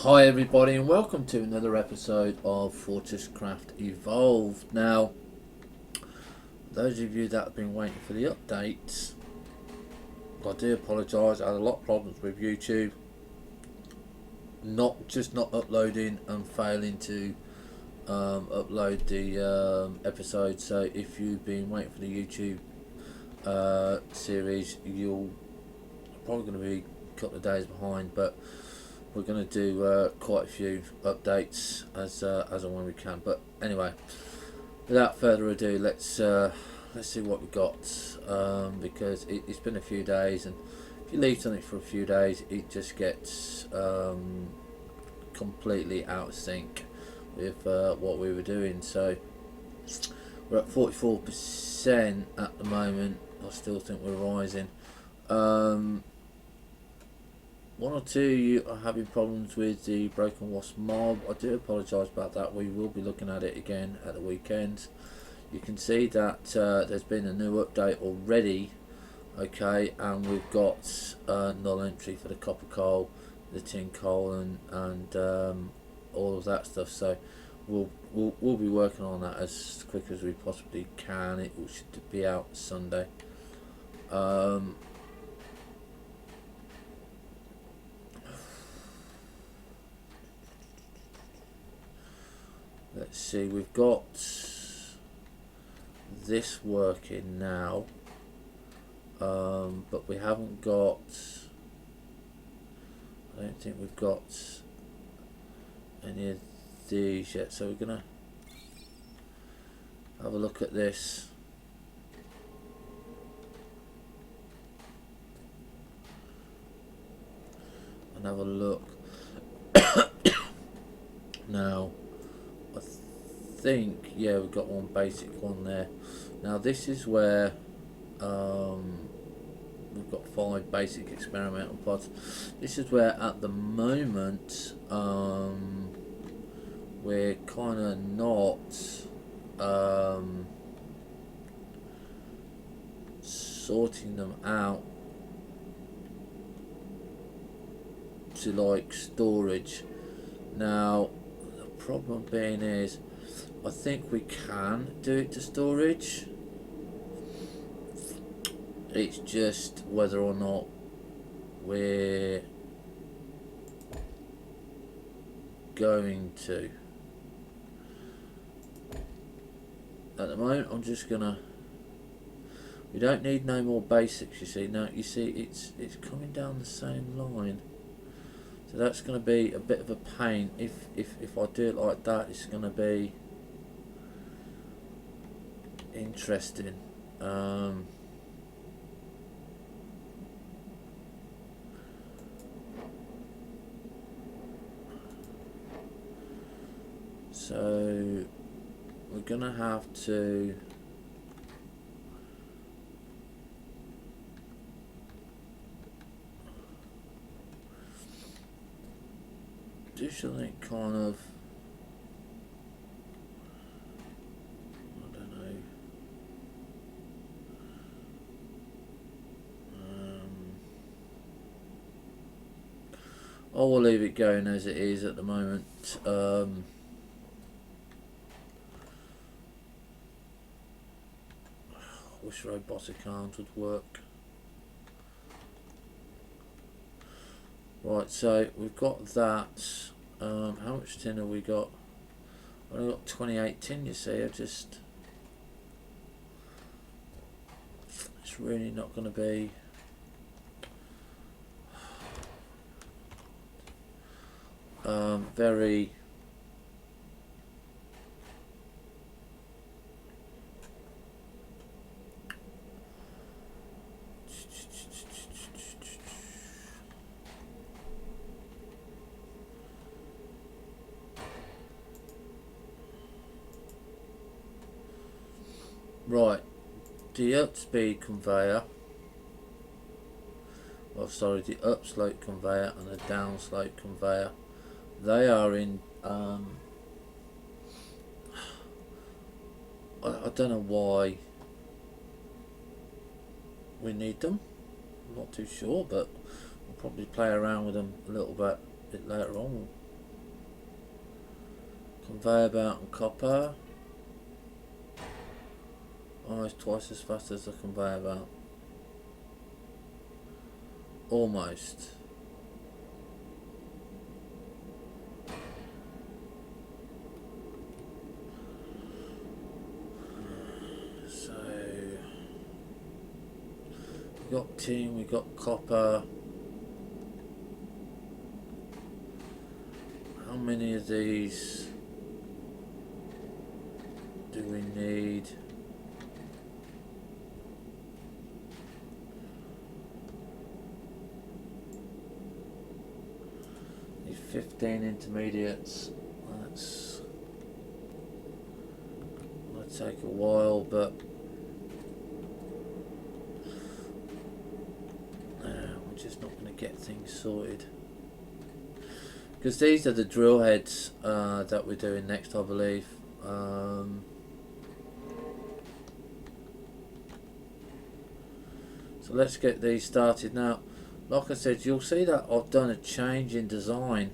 Hi everybody and welcome to another episode of FortressCraft Evolved. Now, those of you that have been waiting for the updates, I do apologise. I had a lot of problems with YouTube, not uploading and failing to upload the episode. So if you've been waiting for the YouTube series, you're probably going to be a couple of days behind, but we're going to do quite a few updates as and when we can. But anyway, without further ado, let's see what we got, because it's been a few days, and if you leave something for a few days, it just gets completely out of sync with what we were doing. So we're at 44% at the moment. I still think we're rising. One or two you are having problems with the Broken Wasp mob. I do apologise about that. We will be looking at it again at the weekend. You can see that there's been a new update already, okay, and we've got null entry for the copper coal, the tin coal, and all of that stuff. So we'll be working on that as quick as we possibly can. It should be out Sunday. Let's see, we've got this working now, but we haven't got, I don't think we've got any of these yet, so we're going to have a look at this. And have a look. Now, I think, yeah, we've got one basic one there. Now this is where we've got 5 basic experimental pods. This is where at the moment we're kind of not sorting them out to like storage. Now the problem being is, I think we can do it to storage. It's just whether or not we're going to. At the moment, I'm just gonna. We don't need no more basics. You see now. You see, it's coming down the same line. So that's going to be a bit of a pain. If I do it like that, it's going to be interesting. So we're going to have to do something kind of, I don't know, I will leave it going as it is at the moment. I wish robotic arms would work. Right, so we've got that. How much tin have we got? I've only got 28 tin, you see. It's really not going to be very right. The up speed conveyor, oh sorry, the up slope conveyor and the down slope conveyor, they are in I don't know why we need them. I'm not too sure, but we'll probably play around with them a little bit later on. Conveyor belt and copper. Almost twice as fast as the conveyor belt. Almost. So we got tin, we got copper. How many of these do we need? Need 15 intermediates. That's gonna take a while, but we're just not going to get things sorted. Because these are the drill heads that we're doing next, I believe. So let's get these started now. Like I said, you'll see that I've done a change in design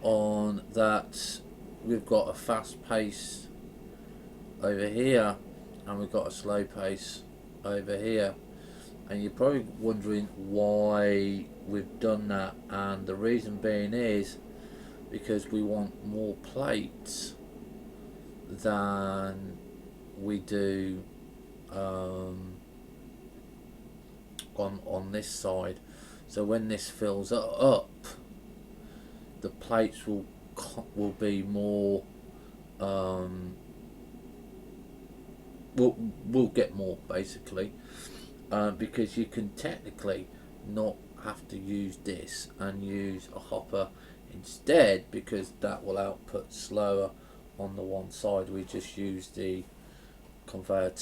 on that. We've got a fast pace over here and we've got a slow pace over here, and you're probably wondering why we've done that, and the reason being is because we want more plates than we do on this side. So when this fills up, the plates will be more we'll get more basically, because you can technically not have to use this and use a hopper instead, because that will output slower on the one side. We just use the conveyor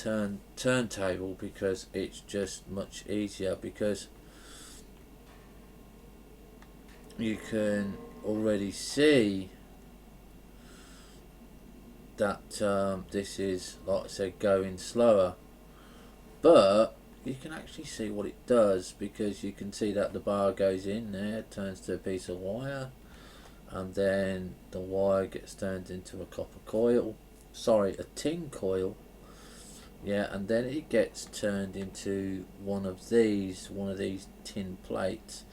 turntable because it's just much easier, because you can already see that this is, like I said, going slower, but you can actually see what it does, because you can see that the bar goes in there, turns to a piece of wire, and then the wire gets turned into a copper coil, sorry, a tin coil, yeah, and then it gets turned into one of these tin plates,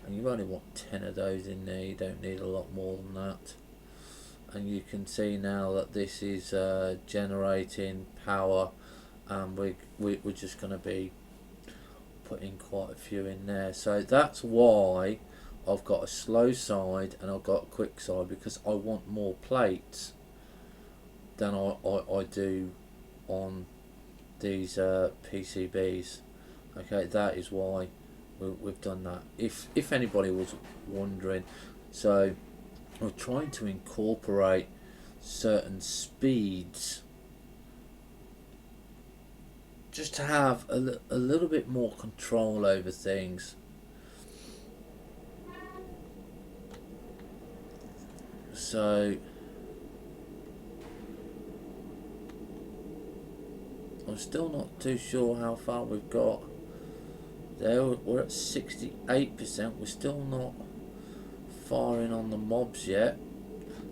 and you only want 10 of those in there, you don't need a lot more than that. And you can see now that this is generating power, and we're just going to be putting quite a few in there. So that's why I've got a slow side and I've got a quick side, because I want more plates than I do on these PCBs. Okay, that is why we've done that, if anybody was wondering. So we're trying to incorporate certain speeds just to have a little bit more control over things. So I'm still not too sure how far we've got. There we're at 68%. We're still not firing on the mobs yet.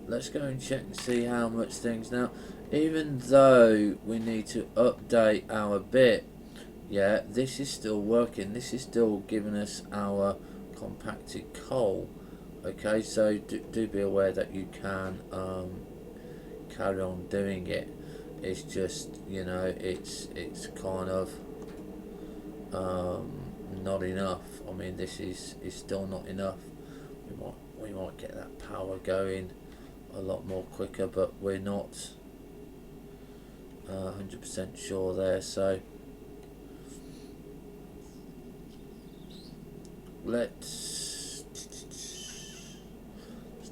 Let's go and check and see how much things now. Even though we need to update our bit, yeah, this is still working. This is still giving us our compacted coal. Okay, so do be aware that you can carry on doing it. It's just, you know, it's kind of not enough. I mean, this is still not enough. We might get that power going a lot more quicker, but we're not 100% sure there. So let's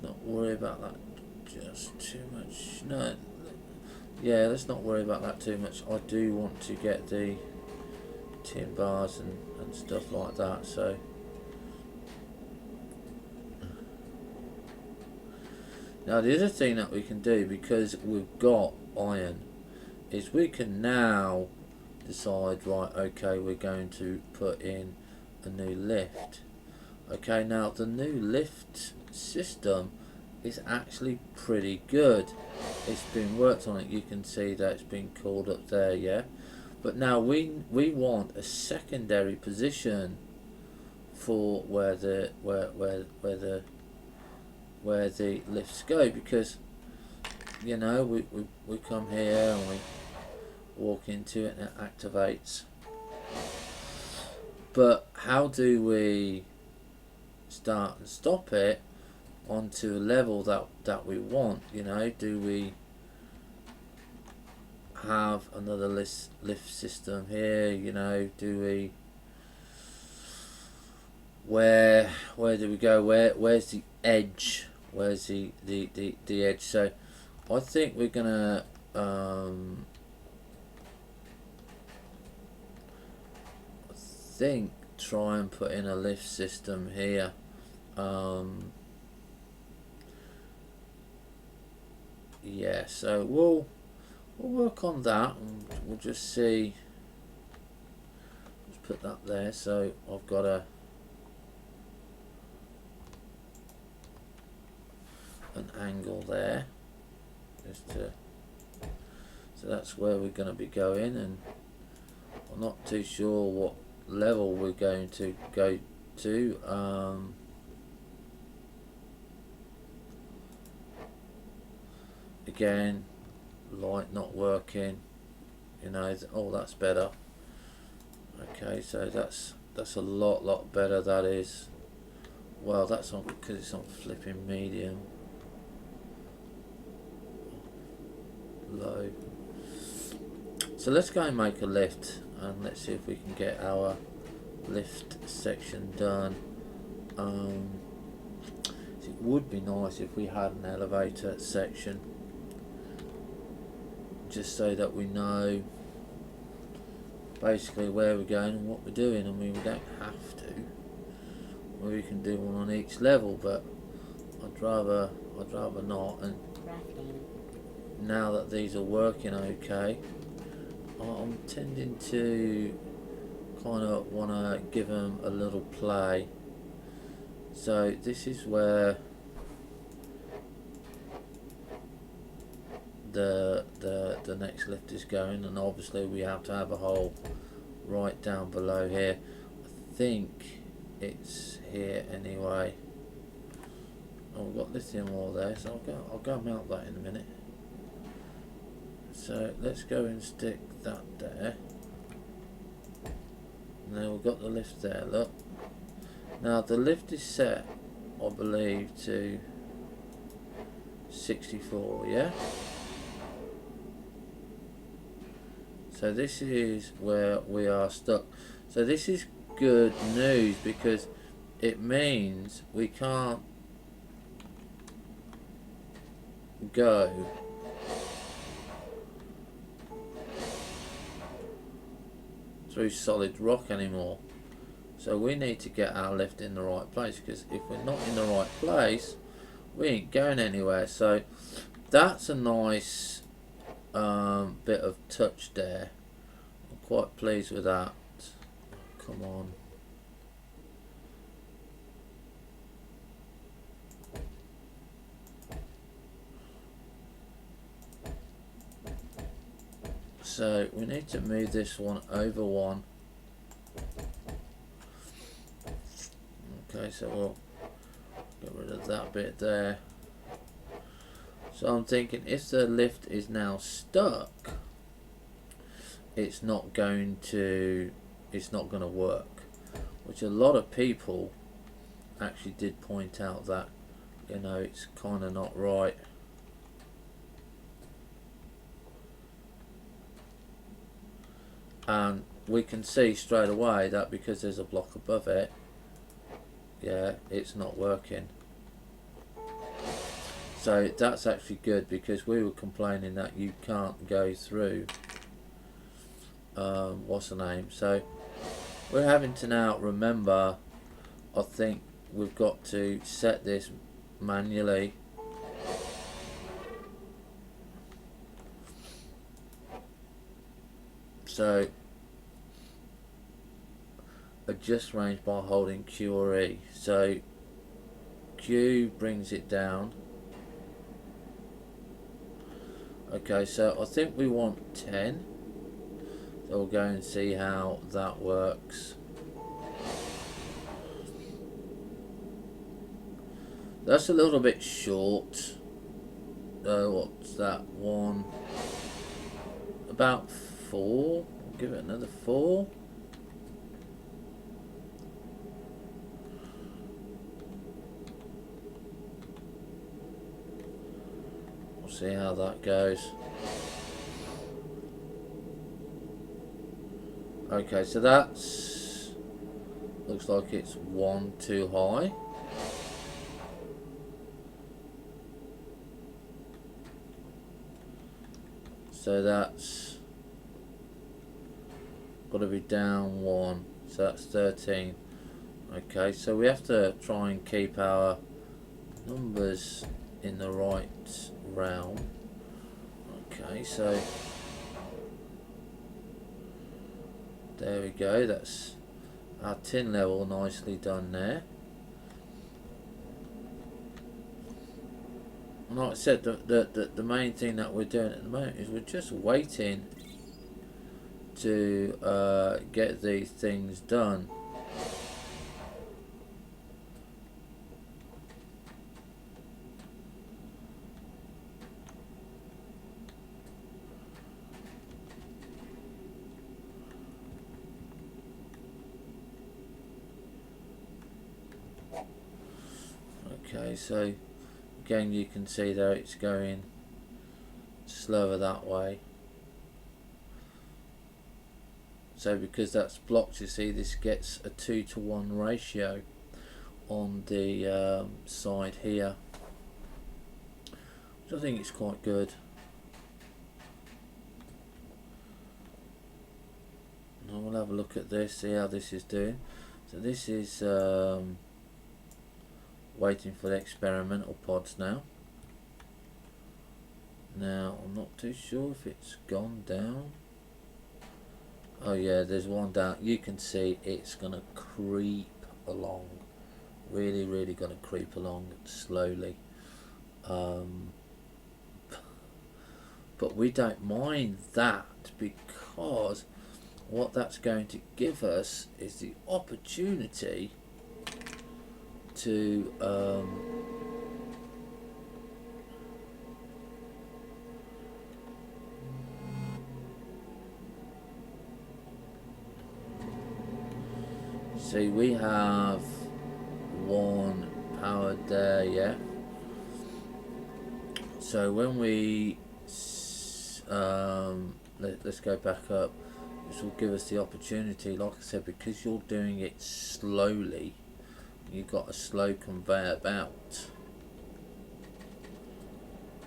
not worry about that just too much. No, yeah, let's not worry about that too much. I do want to get the tin bars and stuff like that. So now the other thing that we can do, because we've got iron, is we can now decide, right, okay, we're going to put in a new lift. Okay, now the new lift system is actually pretty good. It's been worked on it. You can see that it's been called up there, yeah. But now we want a secondary position for where the lifts go, because you know we come here and we walk into it and it activates. But how do we start and stop it onto a level that we want? You know, do we have another lift system here? You know, do we, where do we go? Where's the edge? Where's the edge? So I think we're gonna try and put in a lift system here. Yeah, so we'll work on that, and we'll just see. Let's put that there. So I've got an angle there, so that's where we're going to be going, and I'm not too sure what level we're going to go to. Again, light not working, you know. Oh, that's better. Okay, so that's a lot better. That is, well, that's on because it's on flipping medium, low. So let's go and make a lift, and let's see if we can get our lift section done. It would be nice if we had an elevator section, just so that we know basically where we're going and what we're doing. I mean, we don't have to, we can do one on each level, but I'd rather not. And now that these are working okay, I'm tending to kind of want to give them a little play. So this is where the next lift is going, and obviously we have to have a hole right down below here. I think it's here anyway. Oh, we've got lithium ore there, so I'll go melt that in a minute. So let's go and stick that there. Now we've got the lift there, look. Now the lift is set, I believe, to 64, yeah? So this is where we are stuck. So this is good news, because it means we can't go through solid rock anymore. So we need to get our lift in the right place, because if we're not in the right place, we ain't going anywhere. So that's a nice bit of touch there. I'm quite pleased with that. Come on. So we need to move this one over one. Okay, so we'll get rid of that bit there. So I'm thinking, if the lift is now stuck, it's not going to work, which a lot of people actually did point out that, you know, it's kind of not right. And we can see straight away that because there's a block above it, yeah, it's not working. So that's actually good, because we were complaining that you can't go through what's the name. So we're having to now remember, I think we've got to set this manually. So adjust range by holding Q or E. So Q brings it down, Okay, so I think we want 10. So we'll go and see how that works. That's a little bit short. What's that one? About 4. We'll give it another 4. We'll see how that goes. Okay, so that's looks like it's 1 too high. So that's got to be down 1. So that's 13. Okay, so we have to try and keep our numbers in the right realm. Okay, so there we go. That's our tin level nicely done there. And like I said, the main thing that we're doing at the moment is we're just waiting to get these things done. Okay, so again you can see there it's going slower that way. So because that's blocked, you see this gets a 2-to-1 ratio on the side here, which I think is quite good. Now we'll have a look at this, see how this is doing. So this is waiting for the experimental pods now. Now I'm not too sure if it's gone down. Oh yeah, there's one down. You can see it's gonna creep along. Really gonna creep along slowly. But we don't mind that, because what that's going to give us is the opportunity to see, we have 1 powered there, yeah. So when we let's go back up. This will give us the opportunity, like I said, because you're doing it slowly. You've got a slow conveyor belt.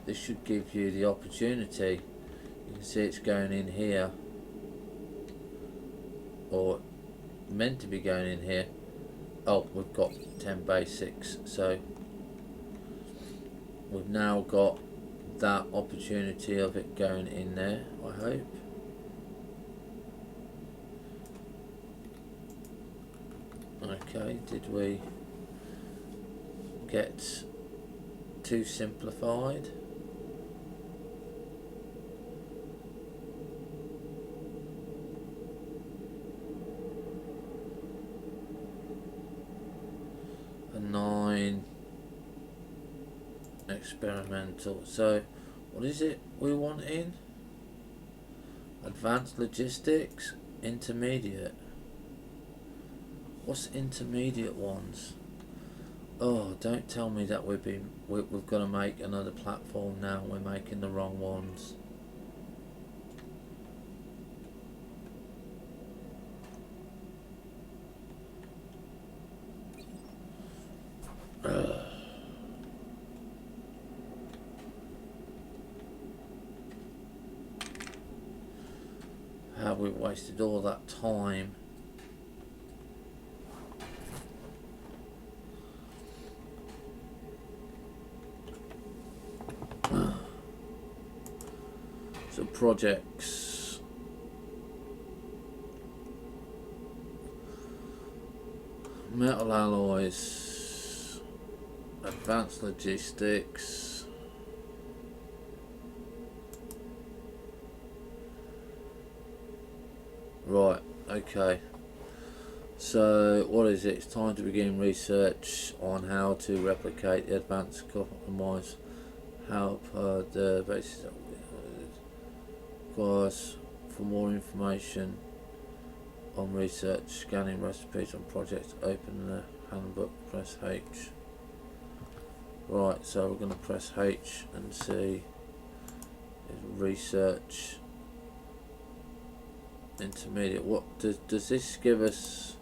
This should give you the opportunity. You can see it's going in here, or meant to be going in here. Oh, we've got 10 basics, so we've now got that opportunity of it going in there, I hope. Okay, did we get too simplified? A 9 experimental. So what is it we want in? Advanced logistics, intermediate. What's intermediate ones? Oh, don't tell me that we've got to make another platform now. We're making the wrong ones. How we wasted all that time. So projects, metal alloys, advanced logistics, Right, okay. So, what is it? It's time to begin research on how to replicate the advanced compromise. Help the basis of requires for more information on research, scanning recipes on projects, open the handbook, press H. Right, so we're going to press H and see research intermediate. What does this give us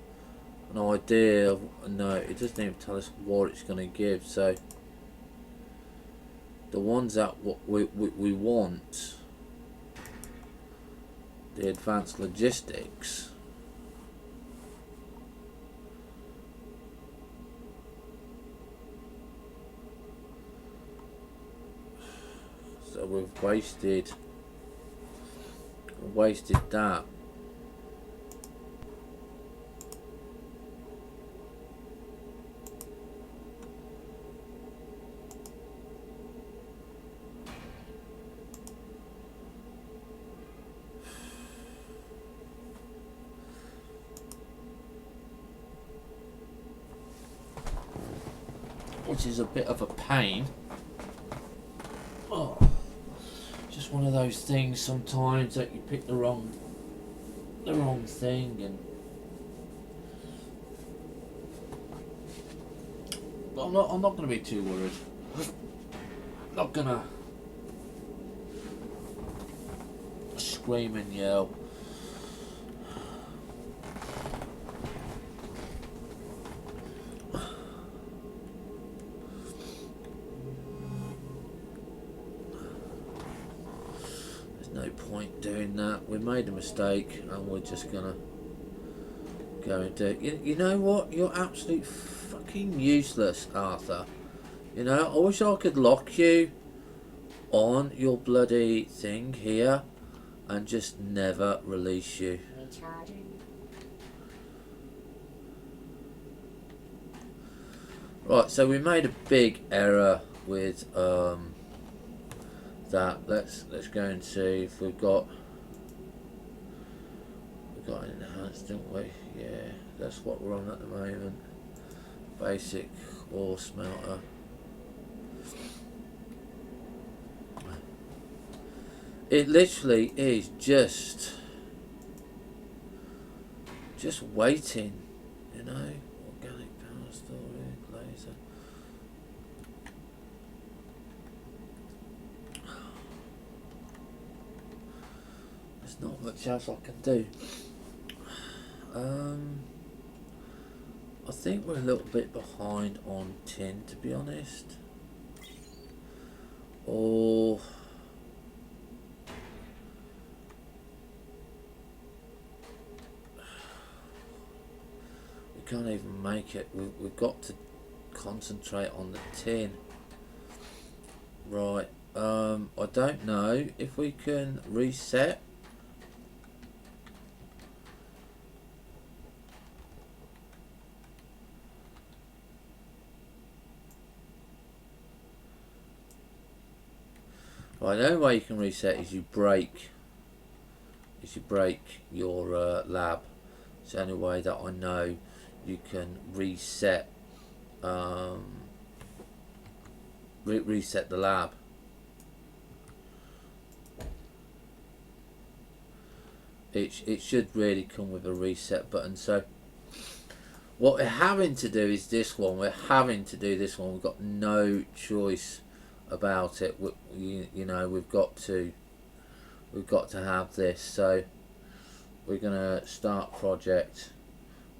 an idea of? No, it doesn't even tell us what it's going to give. So the ones that what we want, the advanced logistics, so we've wasted that. Which is a bit of a pain. Oh, just one of those things sometimes that you pick the wrong thing, and but I'm not going to be too worried. Not gonna scream and yell. No point doing that. We made a mistake and we're just gonna go and do it. You know what? You're absolutely fucking useless, Arthur. You know, I wish I could lock you on your bloody thing here and just never release you. Recharging. Right, so we made a big error with that. Let's go and see if we got enhanced, didn't we? Yeah, that's what we're on at the moment. Basic ore smelter. It literally is just waiting, you know. Organic power storage, laser. There's not much else I can do. I think we're a little bit behind on tin, to be honest. Or we can't even make it. We've got to concentrate on the tin. Right. I don't know if we can reset. Right, the only way you can reset is you break your lab. It's the only way that I know you can reset reset the lab. It should really come with a reset button. So what we're having to do is this one. We're having to do this one. We've got no choice about it. You know, we've got to have this. So we're gonna start project,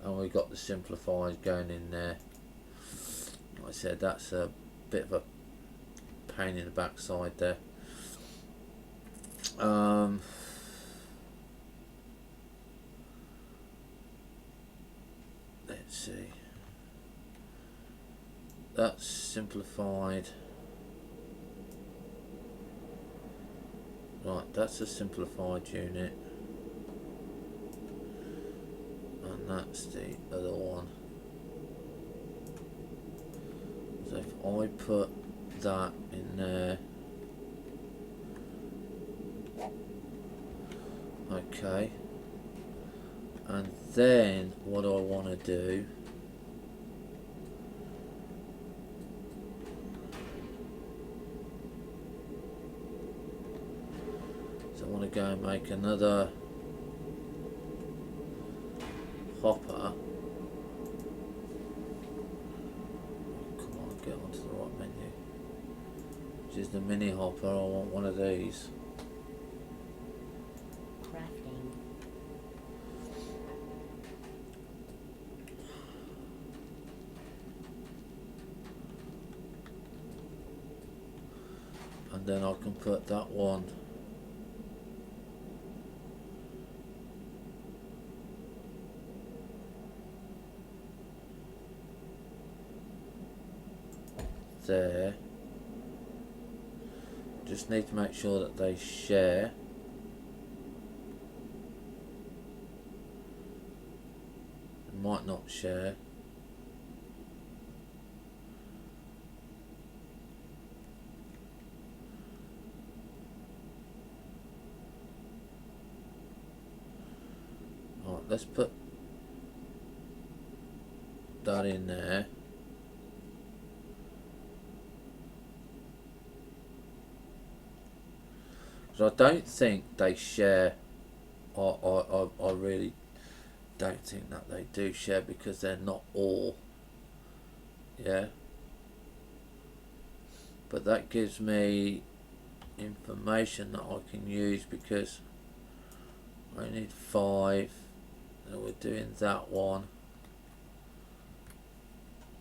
and we've got the simplified going in there. Like I said, that's a bit of a pain in the backside there. Let's see. That's simplified. Right, that's a simplified unit. And that's the other one. So if I put that in there. Okay. And then what I want to do, so I want to go and make another hopper. Come on, get onto the right menu. Which is the mini hopper. I want one of these. Crafting. And then I can put that one there. Just need to make sure that they share. They might not share. Alright, let's put that in there. So I don't think they share. I really don't think that they do share, because they're not all. Yeah. But that gives me information that I can use, because I need 5. And we're doing that one.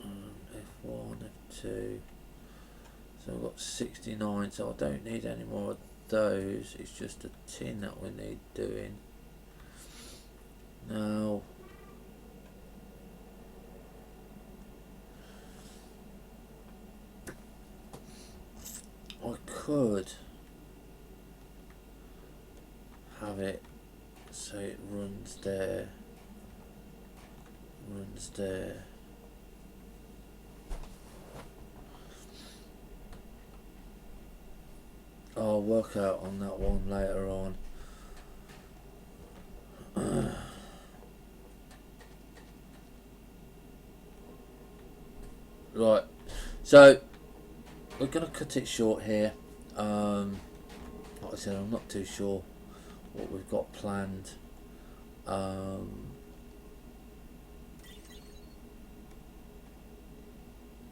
F1, F2. So I've got 69, so I don't need any more of those. It's just a tin that we need doing. Now, I could have it so it runs there, runs there. I'll work out on that one later on. Right, so we're going to cut it short here. Like I said, I'm not too sure what we've got planned.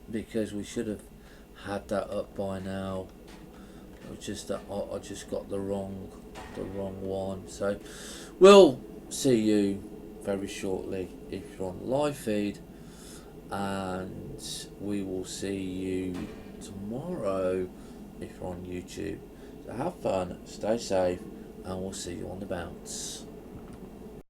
Because we should have had that up by now. It was just that I just got the wrong one. So we'll see you very shortly if you're on the live feed, and we will see you tomorrow if you're on YouTube. So have fun, stay safe, and we'll see you on the bounce.